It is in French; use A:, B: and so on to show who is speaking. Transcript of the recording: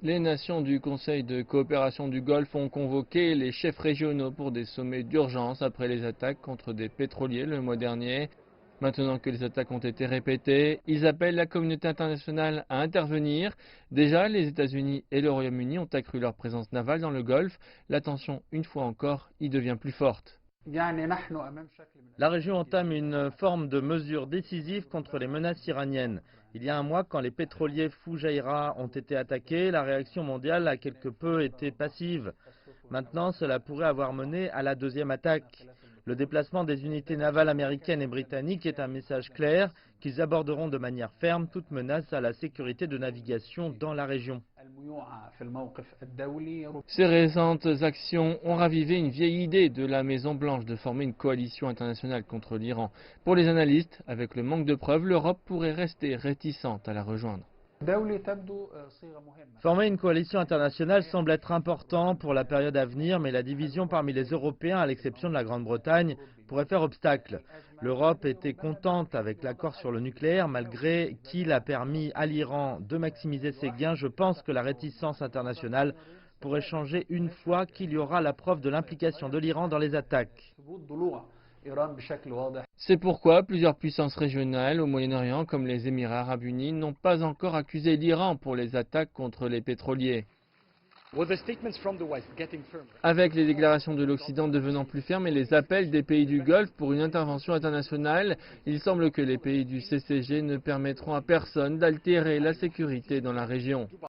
A: Les nations du Conseil de coopération du Golfe ont convoqué les chefs régionaux pour des sommets d'urgence après les attaques contre des pétroliers le mois dernier. Maintenant que les attaques ont été répétées, ils appellent la communauté internationale à intervenir. Déjà, les États-Unis et le Royaume-Uni ont accru leur présence navale dans le Golfe. La tension, une fois encore, y devient plus forte.
B: La région entame une forme de mesure décisive contre les menaces iraniennes. Il y a un mois, quand les pétroliers Fujairah ont été attaqués, la réaction mondiale a quelque peu été passive. Maintenant, cela pourrait avoir mené à la deuxième attaque. Le déplacement des unités navales américaines et britanniques est un message clair qu'ils aborderont de manière ferme toute menace à la sécurité de navigation dans la région.
A: Ces récentes actions ont ravivé une vieille idée de la Maison-Blanche de former une coalition internationale contre l'Iran. Pour les analystes, avec le manque de preuves, l'Europe pourrait rester réticente à la rejoindre.
B: Former une coalition internationale semble être important pour la période à venir, mais la division parmi les Européens, à l'exception de la Grande-Bretagne, pourrait faire obstacle. L'Europe était contente avec l'accord sur le nucléaire, malgré qu'il a permis à l'Iran de maximiser ses gains. Je pense que la réticence internationale pourrait changer une fois qu'il y aura la preuve de l'implication de l'Iran dans les attaques.
A: C'est pourquoi plusieurs puissances régionales au Moyen-Orient, comme les Émirats arabes unis, n'ont pas encore accusé l'Iran pour les attaques contre les pétroliers. Avec les déclarations de l'Occident devenant plus fermes et les appels des pays du Golfe pour une intervention internationale, il semble que les pays du CCG ne permettront à personne d'altérer la sécurité dans la région.